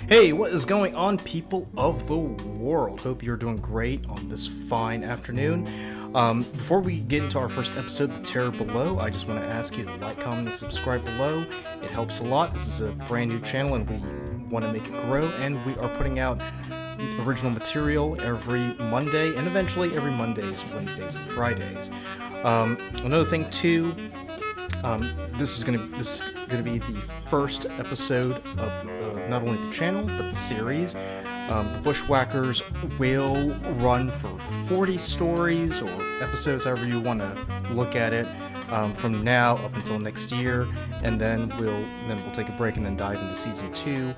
Hey, what is going on, people of the world? Hope you're doing great on this fine afternoon. Before we get into our first episode, The Terror Below, I just want to ask you to like, comment, and subscribe below. It helps a lot. This is a brand new channel and we want to make it grow, and we are putting out original material every Monday, and eventually every Mondays, Wednesdays, and Fridays. Another thing too, this is gonna be the first episode of not only the channel but the series. The Bushwackers will run for 40 stories or episodes, however you want to look at it, from now up until next year, and then we'll take a break and then dive into season 2.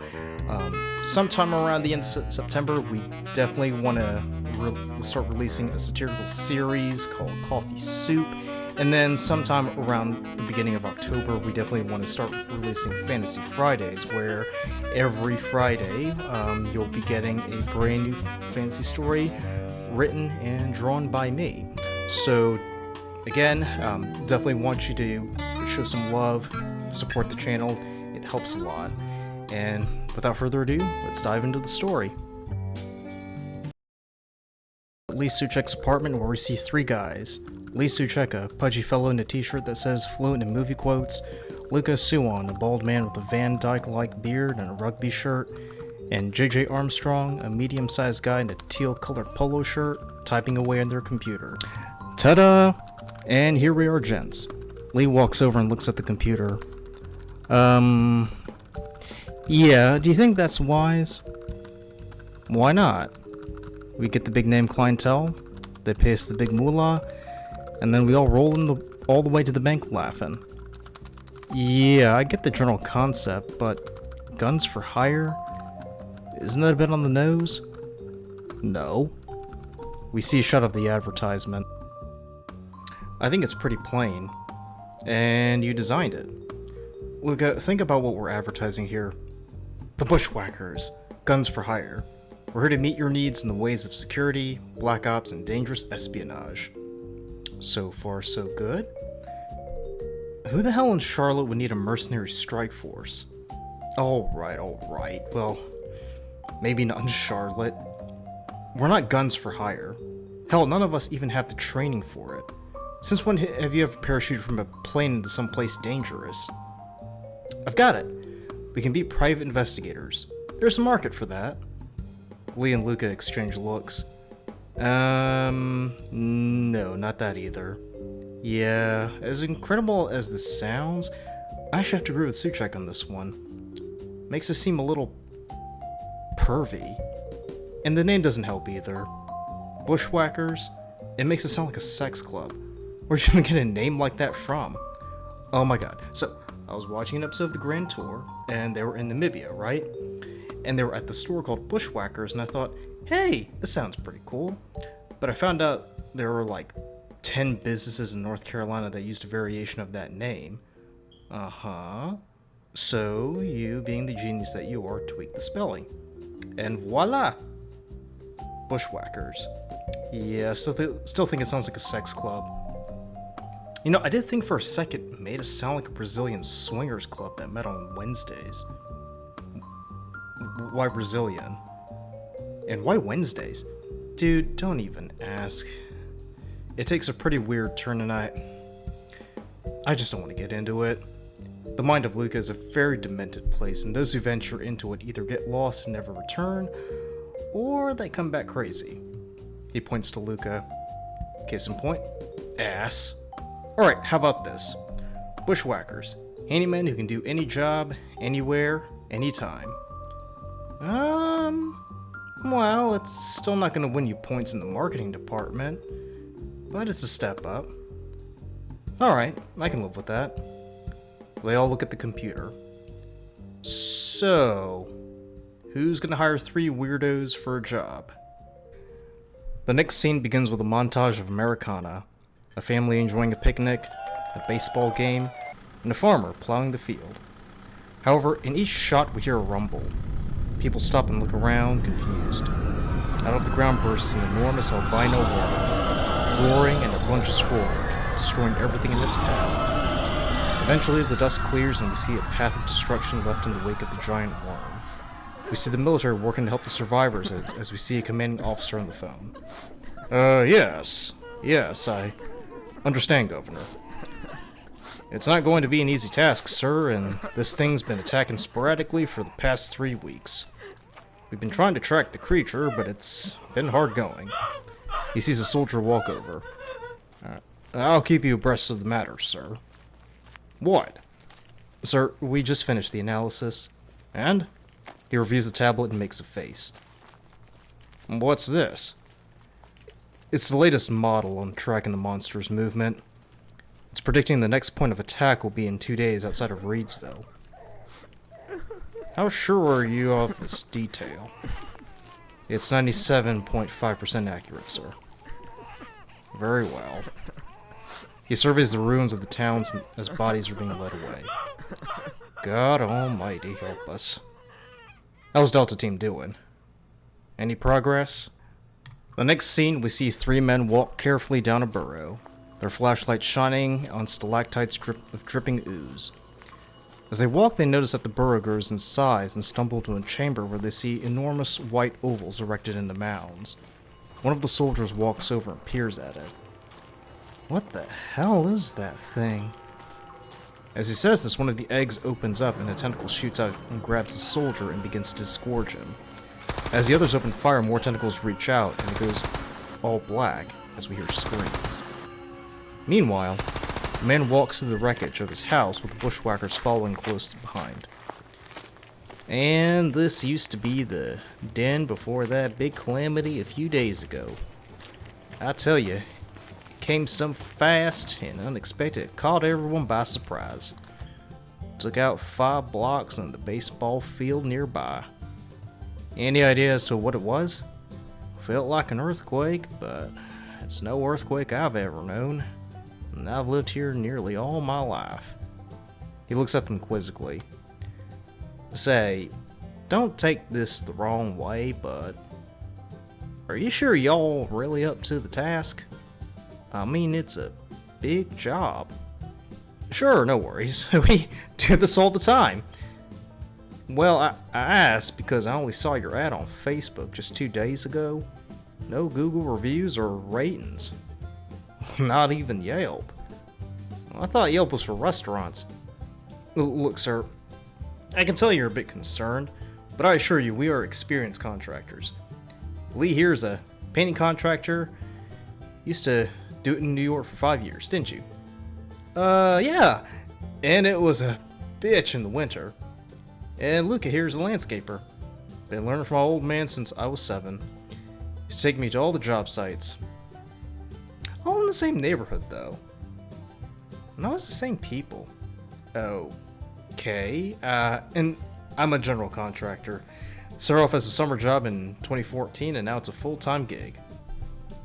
Sometime around the end of September, we definitely want to start releasing a satirical series called Coffee Soup. And then sometime around the beginning of October, we definitely want to start releasing Fantasy Fridays, where every Friday you'll be getting a brand new fantasy story written and drawn by me. So again, definitely want you to show some love, support the channel. It helps a lot. And without further ado, let's dive into the story. Lee Suchek's apartment, where we see three guys. Lee Suchek, a pudgy fellow in a t-shirt that says fluent in movie quotes, Luca Suwon, a bald man with a Van Dyke-like beard and a rugby shirt, and JJ Armstrong, a medium-sized guy in a teal-colored polo shirt, typing away on their computer. Ta-da! And here we are, gents. Lee walks over and looks at the computer. Yeah, do you think that's wise? Why not? We get the big name clientele, they pay us the big moolah, and then we all roll all the way to the bank laughing. Yeah, I get the general concept, but guns for hire? Isn't that a bit on the nose? No. We see a shot of the advertisement. I think it's pretty plain. And you designed it. Luca, think about what we're advertising here. The Bushwackers. Guns for hire. We're here to meet your needs in the ways of security, black ops, and dangerous espionage. So far, so good. Who the hell in Charlotte would need a mercenary strike force? Alright. Well, maybe not in Charlotte. We're not guns for hire. Hell, none of us even have the training for it. Since when have you ever parachuted from a plane into someplace dangerous? I've got it. We can be private investigators. There's a market for that. Lee and Luca exchange looks. No, not that either. Yeah, as incredible as this sounds, I actually have to agree with Suchek on this one. Makes us seem a little pervy. And the name doesn't help either. Bushwackers? It makes it sound like a sex club. Where'd you even get a name like that from? Oh my god. So, I was watching an episode of the Grand Tour, and they were in Namibia, right? And they were at the store called Bushwackers, and I thought, hey, this sounds pretty cool. But I found out there were like 10 businesses in North Carolina that used a variation of that name. So, you, being the genius that you are, tweaked the spelling. And voila! Bushwackers. Yeah, still think it sounds like a sex club. You know, I did think for a second it made it sound like a Brazilian swingers club that met on Wednesdays. Why Brazilian? And why Wednesdays? Dude, don't even ask. It takes a pretty weird turn, and I just don't want to get into it. The mind of Luca is a very demented place, and those who venture into it either get lost and never return, or they come back crazy. He points to Luca. Case in point, ass. Alright, how about this? Bushwackers. Handymen who can do any job, anywhere, anytime. Well, it's still not going to win you points in the marketing department, but it's a step up. Alright, I can live with that. They all look at the computer. So, who's going to hire 3 weirdos for a job? The next scene begins with a montage of Americana, a family enjoying a picnic, a baseball game, and a farmer plowing the field. However, in each shot we hear a rumble. People stop and look around, confused. Out of the ground bursts an enormous albino worm, roaring, and it lunges forward, destroying everything in its path. Eventually, the dust clears and we see a path of destruction left in the wake of the giant worm. We see the military working to help the survivors as we see a commanding officer on the phone. Yes. Yes, I understand, Governor. It's not going to be an easy task, sir, and this thing's been attacking sporadically for the past 3 weeks. We've been trying to track the creature, but it's been hard going. He sees a soldier walk over. I'll keep you abreast of the matter, sir. What? Sir, we just finished the analysis. And? He reviews the tablet and makes a face. What's this? It's the latest model on tracking the monster's movement. It's predicting the next point of attack will be in 2 days outside of Reedsville. How sure are you of this detail? It's 97.5% accurate, sir. Very well. He surveys the ruins of the towns as bodies are being led away. God almighty help us. How's Delta Team doing? Any progress? The next scene, we see 3 men walk carefully down a burrow, their flashlights shining on stalactites of dripping ooze. As they walk, they notice that the burrow grows in size and stumble to a chamber where they see enormous white ovals erected into mounds. One of the soldiers walks over and peers at it. What the hell is that thing? As he says this, one of the eggs opens up and a tentacle shoots out and grabs the soldier and begins to disgorge him. As the others open fire, more tentacles reach out and it goes all black as we hear screams. Meanwhile, a man walks through the wreckage of his house with the Bushwackers following close behind. And this used to be the den before that big calamity a few days ago. I tell you, it came so fast and unexpected it caught everyone by surprise. Took out 5 blocks on the baseball field nearby. Any idea as to what it was? Felt like an earthquake, but it's no earthquake I've ever known. And I've lived here nearly all my life. He looks at them quizzically. Say, don't take this the wrong way, but are you sure y'all really up to the task? I mean, it's a big job. Sure, no worries. We do this all the time. Well, I asked because I only saw your ad on Facebook just 2 days ago. No Google reviews or ratings. Not even Yelp. I thought Yelp was for restaurants. Look, sir, I can tell you're a bit concerned, but I assure you we are experienced contractors. Lee here is a painting contractor. Used to do it in New York for 5 years, didn't you? Yeah. And it was a bitch in the winter. And Luca here's a landscaper. Been learning from my old man since I was 7. He's taken me to all the job sites. All in the same neighborhood, though. No, it's the same people. Okay. And I'm a general contractor. Started off as a summer job in 2014, and now it's a full-time gig.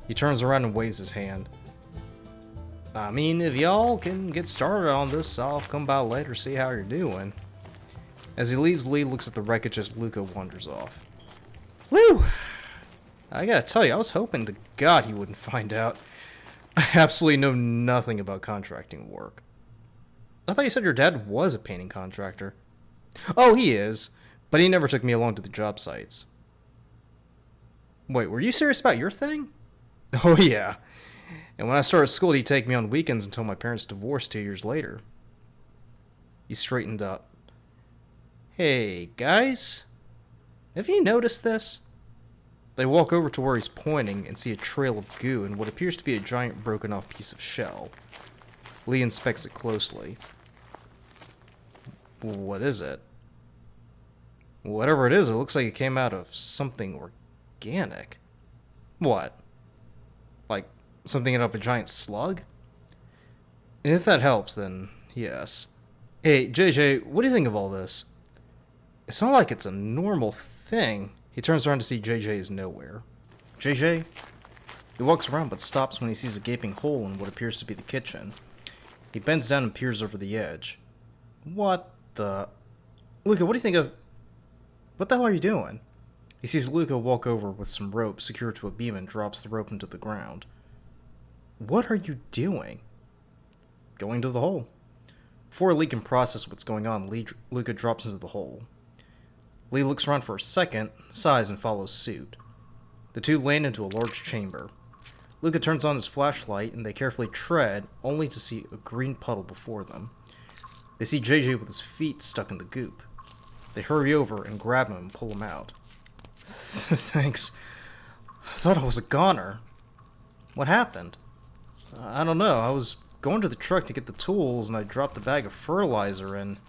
He turns around and waves his hand. I mean, if y'all can get started on this, I'll come by later, see how you're doing. As he leaves, Lee looks at the wreckage as Luca wanders off. Woo! I gotta tell you, I was hoping to God he wouldn't find out. I absolutely know nothing about contracting work. I thought you said your dad was a painting contractor. Oh, he is, but he never took me along to the job sites. Wait, were you serious about your thing? Oh, yeah. And when I started school, he'd take me on weekends until my parents divorced 2 years later. He straightened up. Hey, guys. Have you noticed this? They walk over to where he's pointing and see a trail of goo and what appears to be a giant broken off piece of shell. Lee inspects it closely. What is it? Whatever it is, it looks like it came out of something organic. What? Like something out of a giant slug? If that helps, then yes. Hey, JJ, what do you think of all this? It's not like it's a normal thing. He turns around to see JJ is nowhere. JJ? He walks around but stops when he sees a gaping hole in what appears to be the kitchen. He bends down and peers over the edge. What the... Luca, what do you think of... What the hell are you doing? He sees Luca walk over with some rope secured to a beam and drops the rope into the ground. What are you doing? Going to the hole. Before Lee can process what's going on, Luca drops into the hole. Lee looks around for a second, sighs, and follows suit. The two land into a large chamber. Luca turns on his flashlight, and they carefully tread, only to see a green puddle before them. They see JJ with his feet stuck in the goop. They hurry over and grab him and pull him out. Thanks. I thought I was a goner. What happened? I don't know. I was going to the truck to get the tools, and I dropped the bag of fertilizer, and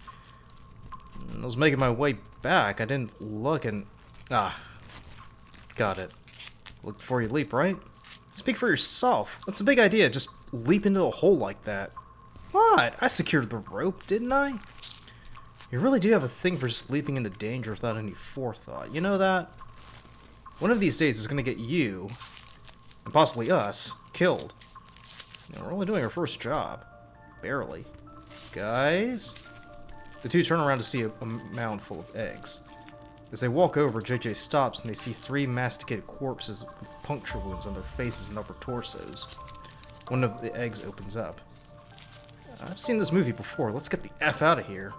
I was making my way back. I didn't look, and... Got it. Look before you leap, right? Speak for yourself. That's a big idea. Just leap into a hole like that. What? I secured the rope, didn't I? You really do have a thing for just leaping into danger without any forethought. You know that? One of these days is going to get you, and possibly us, killed. You know, we're only doing our first job. Barely. Guys? The two turn around to see a mound full of eggs. As they walk over, JJ stops and they see 3 masticated corpses with puncture wounds on their faces and upper torsos. One of the eggs opens up. I've seen this movie before. Let's get the F out of here.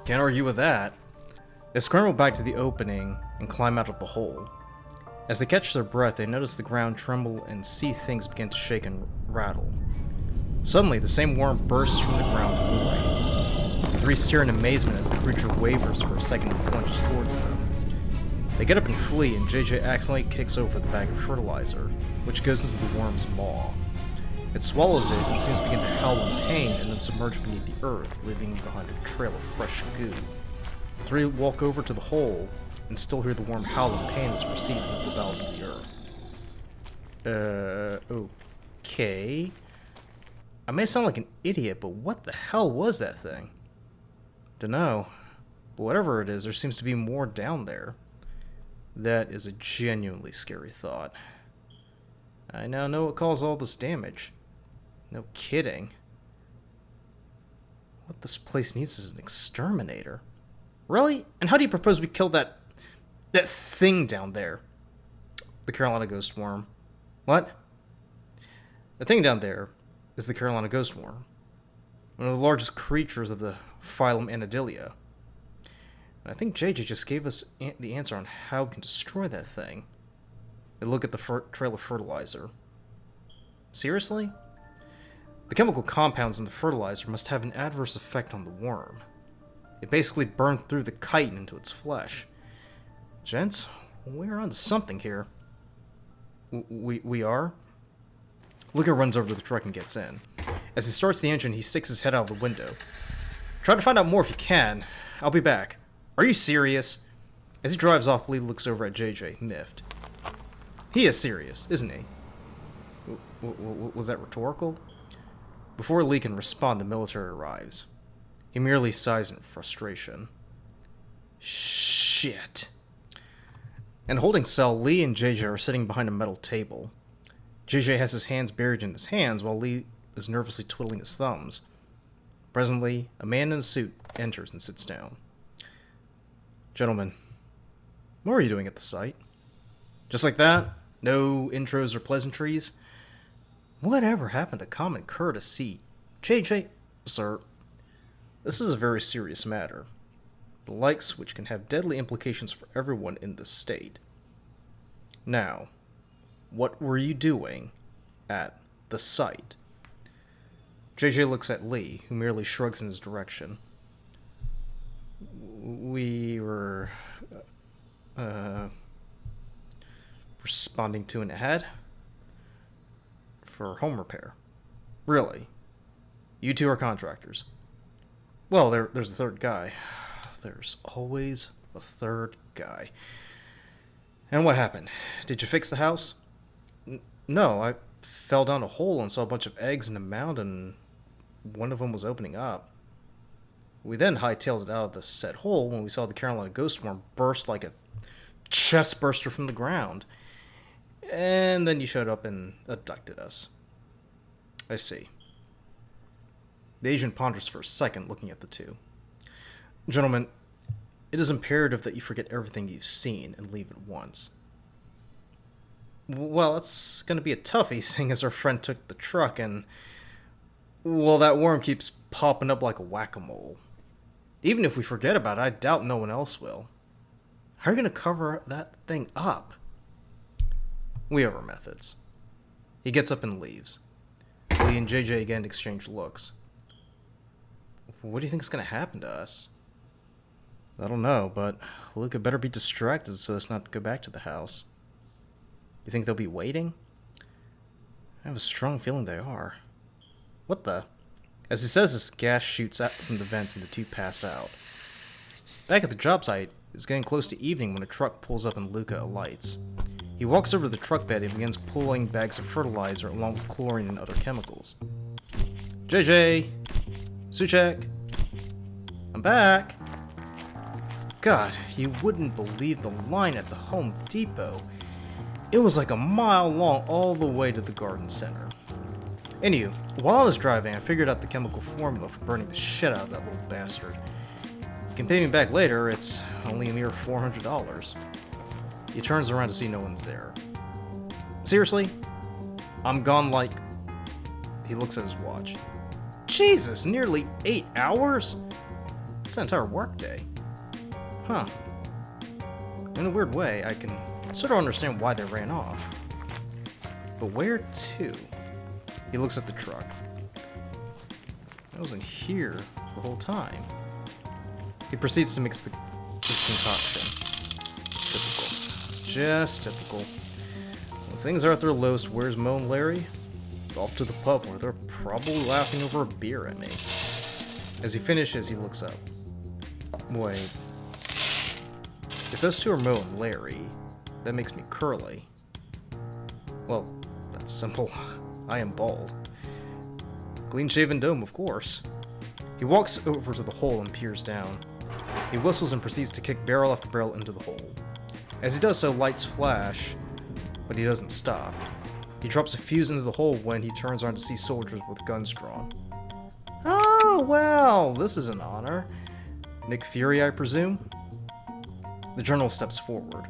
Can't argue with that. They scramble back to the opening and climb out of the hole. As they catch their breath, they notice the ground tremble and see things begin to shake and rattle. Suddenly, the same worm bursts from the ground away. The 3 stare in amazement as the creature wavers for a second and plunges towards them. They get up and flee, and JJ accidentally kicks over the bag of fertilizer, which goes into the worm's maw. It swallows it and seems to begin to howl in pain and then submerge beneath the earth, leaving behind a trail of fresh goo. The 3 walk over to the hole and still hear the worm howl in pain as it proceeds into the bowels of the earth. Okay. I may sound like an idiot, but what the hell was that thing? Dunno. But whatever it is, there seems to be more down there. That is a genuinely scary thought. I now know what caused all this damage. No kidding. What this place needs is an exterminator. Really? And how do you propose we kill that thing down there? The Carolina ghost worm. What? The thing down there is the Carolina ghost worm. One of the largest creatures of the phylum Anodilia. And I think JJ just gave us the answer on how we can destroy that thing. They look at the trail of fertilizer. Seriously? The chemical compounds in the fertilizer must have an adverse effect on the worm. It basically burned through the chitin into its flesh. Gents, we're onto something here. We are? Luca runs over to the truck and gets in. As he starts the engine, he sticks his head out of the window. Try to find out more if you can. I'll be back. Are you serious? As he drives off, Lee looks over at JJ, miffed. He is serious, isn't he? Was that rhetorical? Before Lee can respond, the military arrives. He merely sighs in frustration. Shit. In a holding cell, Lee and JJ are sitting behind a metal table. JJ has his hands buried in his hands while Lee is nervously twiddling his thumbs. Presently, a man in a suit enters and sits down. Gentlemen, what are you doing at the site? Just like that? No intros or pleasantries? Whatever happened to common courtesy? JJ, sir, this is a very serious matter. The likes which can have deadly implications for everyone in this state. Now, what were you doing at the site? JJ looks at Lee, who merely shrugs in his direction. We were responding to an ad for home repair. Really? You two are contractors. Well, there's a third guy. There's always a third guy. And what happened? Did you fix the house? No, I fell down a hole and saw a bunch of eggs in a mound, and one of them was opening up. We then hightailed it out of the said hole when we saw the Carolina ghost worm burst like a chest burster from the ground. And then you showed up and abducted us. I see. The agent ponders for a second, looking at the two. Gentlemen, it is imperative that you forget everything you've seen and leave at once. Well, that's going to be a toughie, seeing as our friend took the truck and... well, that worm keeps popping up like a whack-a-mole. Even if we forget about it, I doubt no one else will. How are you going to cover that thing up? We have our methods. He gets up and leaves. Lee and JJ again exchange looks. What do you think is going to happen to us? I don't know, but Luca better be distracted so as not to go back to the house. You think they'll be waiting? I have a strong feeling they are. What the? As he says this, gas shoots out from the vents and the two pass out. Back at the job site, it's getting close to evening when a truck pulls up and Luca alights. He walks over to the truck bed and begins pulling bags of fertilizer along with chlorine and other chemicals. JJ! Suchek! I'm back! God, you wouldn't believe the line at the Home Depot. It was like a mile long all the way to the garden center. Anywho, while I was driving, I figured out the chemical formula for burning the shit out of that little bastard. You can pay me back later, it's only a mere $400. He turns around to see no one's there. Seriously? I'm gone like... He looks at his watch. Jesus, nearly 8 hours? It's an entire workday. Huh. In a weird way, I can sort of understand why they ran off. But where to? He looks at the truck. I wasn't here the whole time. He proceeds to mix this concoction. Typical. Just typical. When things are at their lowest, where's Mo and Larry? Off to the pub where they're probably laughing over a beer at me. As he finishes, he looks up. Wait. If those two are Mo and Larry, that makes me Curly. Well, that's simple. I am bald. Clean-shaven dome, of course. He walks over to the hole and peers down. He whistles and proceeds to kick barrel after barrel into the hole. As he does so, lights flash, but he doesn't stop. He drops a fuse into the hole when he turns around to see soldiers with guns drawn. Oh, well, this is an honor. Nick Fury, I presume? The general steps forward.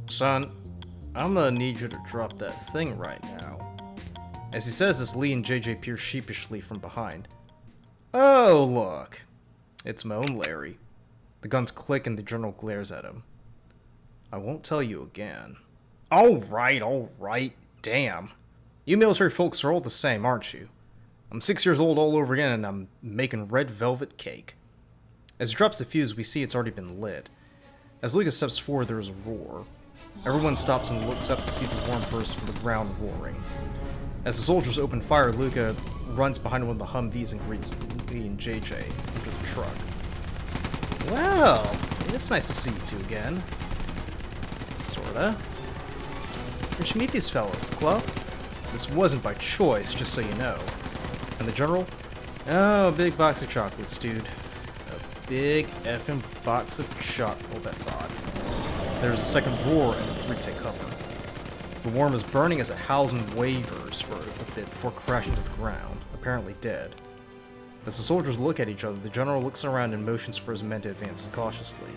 Son, I'm gonna need you to drop that thing right now. As he says this, Lee and JJ peer sheepishly from behind. Oh, look. It's Mo and Larry. The guns click and the general glares at him. I won't tell you again. Alright. Damn. You military folks are all the same, aren't you? I'm 6 years old all over again and I'm making red velvet cake. As he drops the fuse, we see it's already been lit. As Luca steps forward, there is a roar. Everyone stops and looks up to see the warm burst from the ground roaring. As the soldiers open fire, Luca runs behind one of the Humvees and greets Lee and JJ into the truck. Well, it's nice to see you two again. Sorta. Where'd you meet these fellows? The club? This wasn't by choice, just so you know. And the general? Oh, a big box of chocolates, dude. A big effing box of chocolate. Hold that thought. There's a second roar and the three take cover. The worm is burning as it howls and wavers for a bit before crashing to the ground, apparently dead. As the soldiers look at each other, the general looks around and motions for his men to advance cautiously.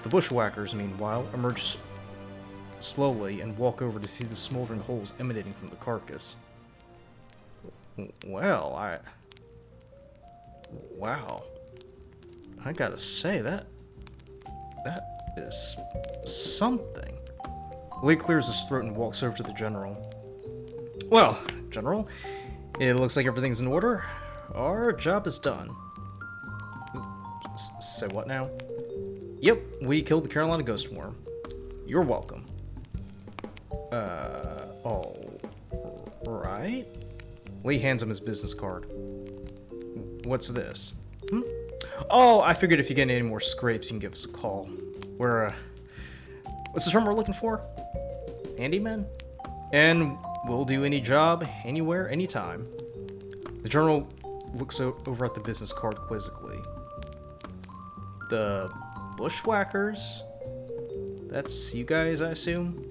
The Bushwackers, meanwhile, emerge slowly and walk over to see the smoldering holes emanating from the carcass. Well, wow. I gotta say, that is something. Lee clears his throat and walks over to the general. Well, General, it looks like everything's in order. Our job is done. Say what now? Yep, we killed the Carolina ghost worm. You're welcome. Alright. Lee hands him his business card. What's this? Oh, I figured if you get any more scrapes, you can give us a call. We're, what's the term we're looking for? Handyman? And we'll do any job, anywhere, anytime. The general looks over at the business card quizzically. The Bushwackers? That's you guys, I assume?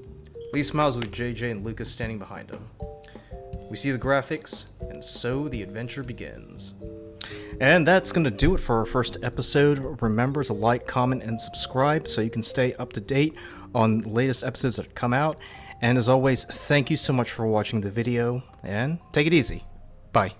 Lee smiles with JJ and Lucas standing behind him. We see the graphics, and so the adventure begins. And that's going to do it for our first episode. Remember to like, comment, and subscribe so you can stay up to date on the latest episodes that come out. And as always, thank you so much for watching the video, and take it easy. Bye.